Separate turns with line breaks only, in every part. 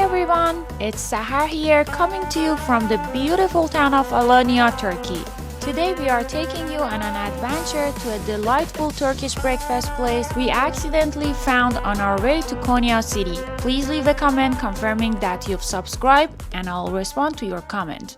everyone, it's Sahar here coming to you from the beautiful town of Alanya, Turkey. Today we are taking you on an adventure to a delightful Turkish breakfast place we accidentally found on our way to Konya city. Please leave a comment confirming that you've subscribed and I'll respond to your comment.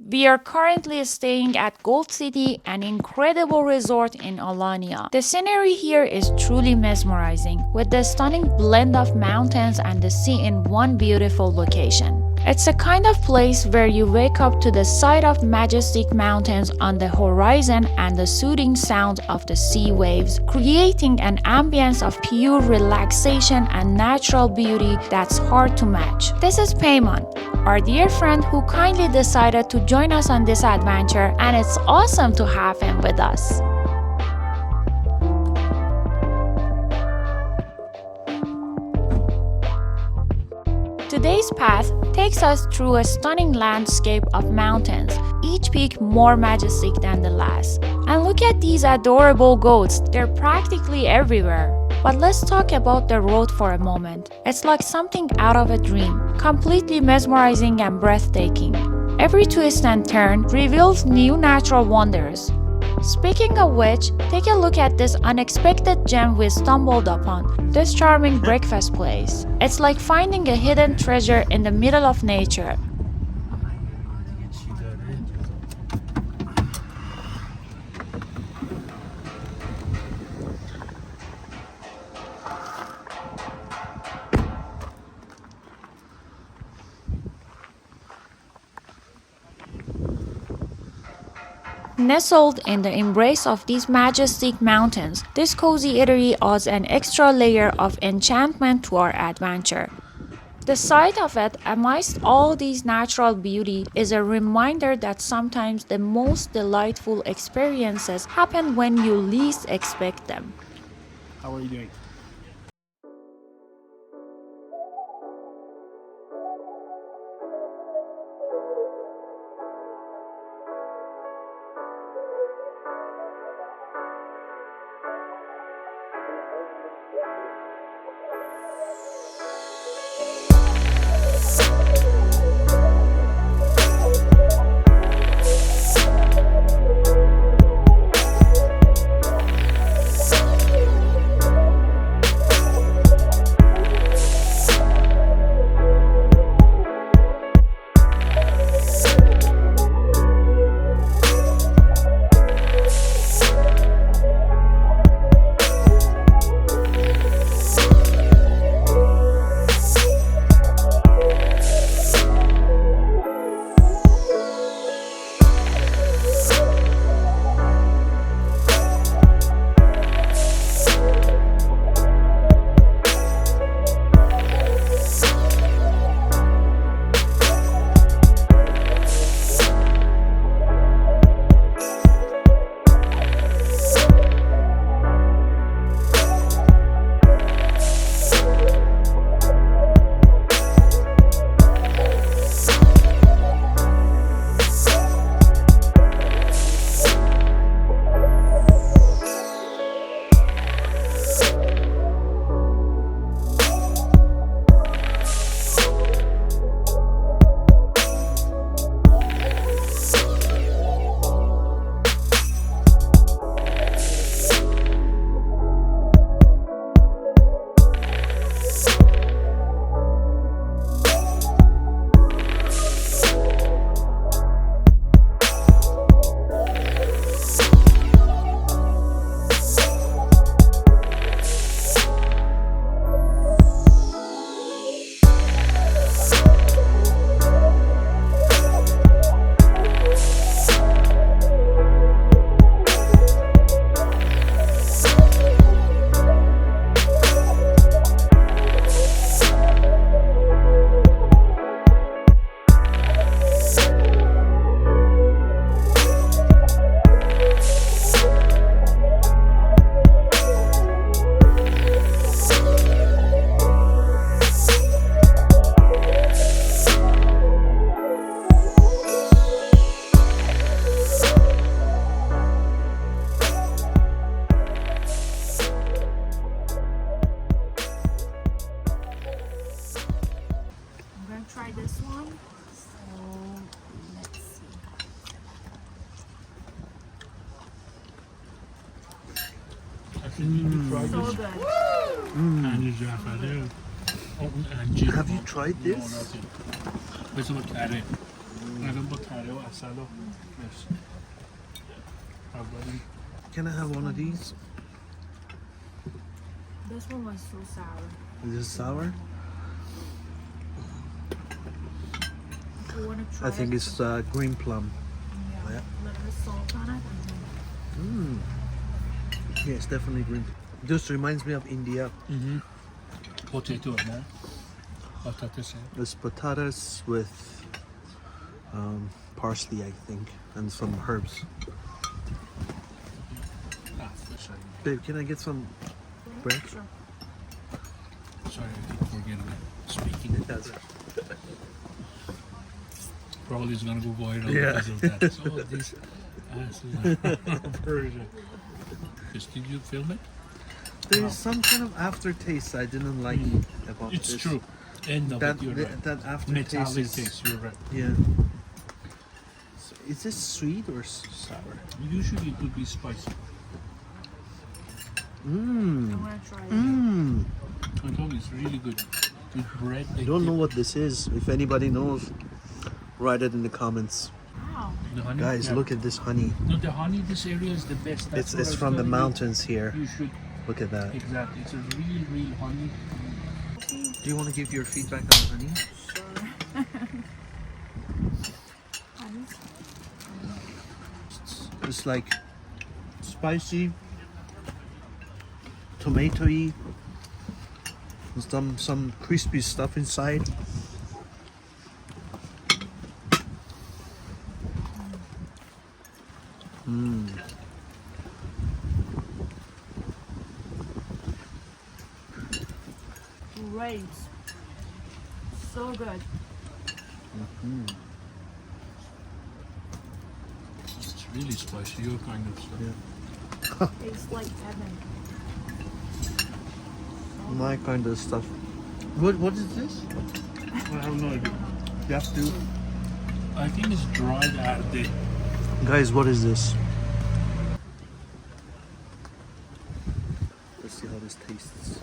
We are currently staying at Gold City, an incredible resort in Alanya. The scenery here is truly mesmerizing, with the stunning blend of mountains and the sea in one beautiful location. It's a kind of place where you wake up to the sight of majestic mountains on the horizon and the soothing sound of the sea waves, creating an ambience of pure relaxation and natural beauty that's hard to match. This is Payman, our dear friend who kindly decided to join us on this adventure, and it's awesome to have him with us. Today's path takes us through a stunning landscape of mountains, each peak more majestic than the last. And look at these adorable goats, they're practically everywhere. But let's talk about the road for a moment. It's like something out of a dream, completely mesmerizing and breathtaking. Every twist and turn reveals new natural wonders. Speaking of which, take a look at this unexpected gem we stumbled upon, this charming breakfast place. It's like finding a hidden treasure in the middle of nature. Nestled in the embrace of these majestic mountains, this cozy eatery adds an extra layer of enchantment to our adventure. The sight of it amidst all these natural beauty is a reminder that sometimes the most delightful experiences happen when you least expect them.
How are you doing?
try this one. So let's see. So good.
Have you tried this? Can I have one of these?
This one was so sour.
Is this sour?
You want to try
I think
it?
it's green plum.
Yeah.
Yeah.
A little bit salt on it. And
Yeah, it's definitely green. This reminds me of India.
Potato, no? Patates.
There's potatoes with parsley, I think, and some herbs. Babe, can I get some bread?
sure.
Sorry, I keep forgetting speaking.
It does.
Probably is gonna go viral
Yeah.
because of that. So these asses are Persian. Did you film it?
There's some kind of aftertaste I didn't like about
It's
this.
true. End of
That
it, you're right.
that aftertaste
Metallic
is.
taste, you're right.
Yeah. So is this sweet or sour?
Usually it would be spicy.
I want to try it.
I told you it's really good. With bread,
I don't know what this is. If anybody knows, write it in the comments.
Wow.
The honey,
Guys,
yeah.
look at this honey.
No, the honey, this area is the best. That's
It's
what I
from the
was telling you.
mountains here.
You should,
Look at that.
exactly. It's a real honey.
Do you want to give your feedback on honey? It's like spicy, tomatoey, some crispy stuff inside.
Great. So good.
It's really spicy, your kind of stuff.
Yeah.
Tastes like heaven.
My kind of stuff. What is this?
I have no idea.
You have to.
I think it's dried the
Guys, what is this? Let's see how this tastes.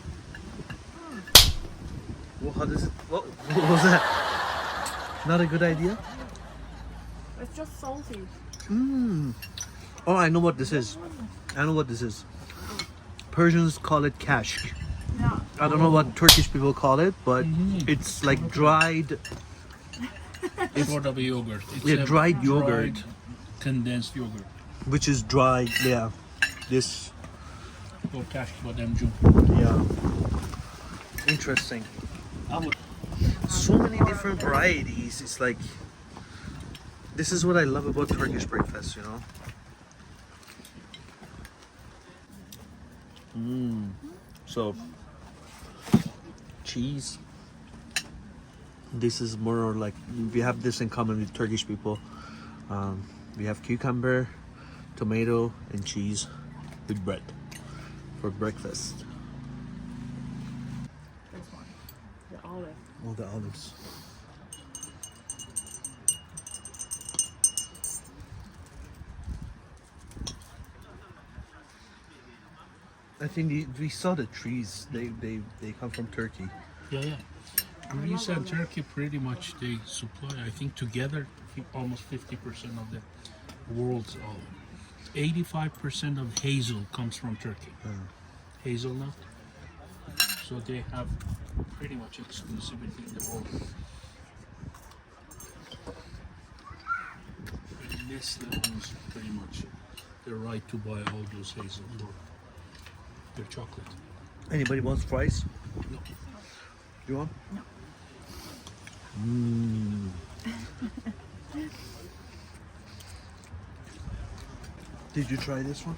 Well, how does it? What was that? Not a good idea?
It's just salty.
Oh, I know what this is. I know what this is. Persians call it kashk.
Yeah.
I don't know what Turkish people call it, but it's like dried.
sort of a yogurt. It's
Yeah,
a
dried yogurt,
condensed yogurt.
which is dried. Yeah, this.
Or cash for them Jew.
Yeah. Interesting.
I would.
So many different varieties. It's like. This is what I love about Turkish breakfast, you know. So, cheese. This is more like we have this in common with Turkish people. We have cucumber, tomato, and cheese with bread for breakfast.
This one. The olive.
All the olives. I think we saw the trees. They come from Turkey.
Yeah. Greece and Turkey pretty much they supply. I think together almost 50% of the world's olive. 85% of hazel comes from Turkey. Hazelnut. So they have pretty much exclusivity in the world. And Nestle owns pretty much the right to buy all those hazel or their chocolate.
Anybody wants fries?
No.
You want?
No.
Did you try this one?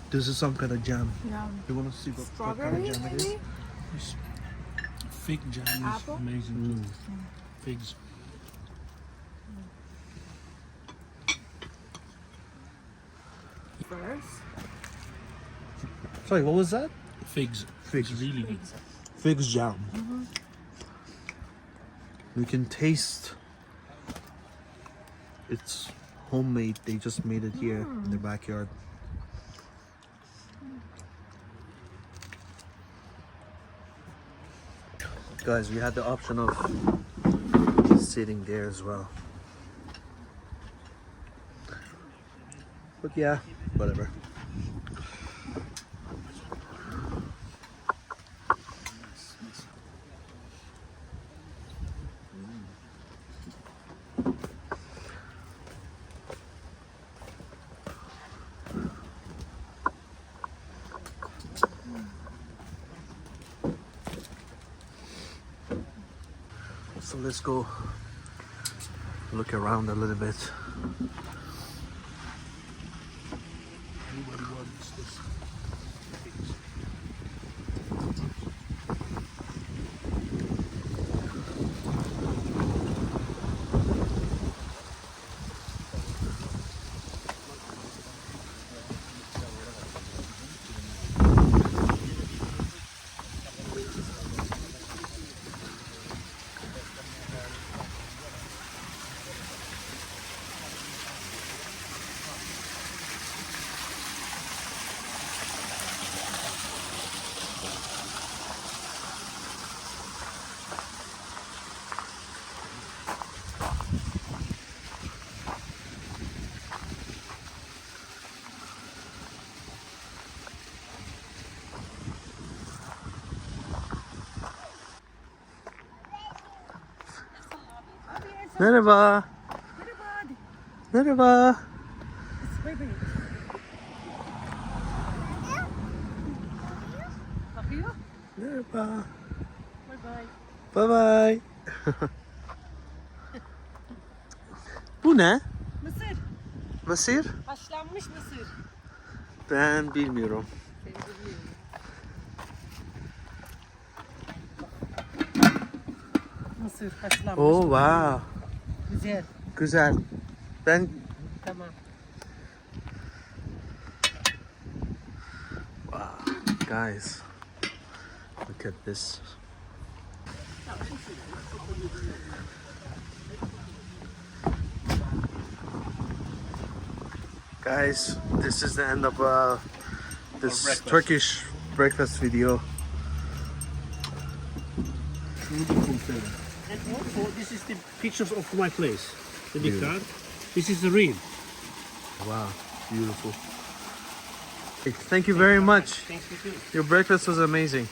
This is some kind of jam.
Yeah.
You want to see what kind
Strawberry,
of jam it is?
maybe?
Fig jam is
Apple?
amazing too. Figs.
First.
Sorry, what was that?
Figs.
Figs.
It's really good.
Figs jam. You can taste it's homemade. They just made it here in their backyard. Guys, we had the option of sitting there as well. But yeah, whatever. So let's go look around a little bit.
Everybody wants this.
Merhaba. Merhaba. Merhaba. Bye bye. Bu ne?
Mısır.
Mısır?
Haşlanmış mısır.
Ben bilmiyorum.
Mısır haşlanmış.
Oh wow.
Güzel.
Güzel. Ben
Tamam.
guys, look at this. Guys, this is the end of this
breakfast.
Turkish breakfast video.
And also, this is the pictures of my place. The big card. This is the real.
Wow, beautiful. Thank you very much.
Thanks for you.
Your breakfast was amazing.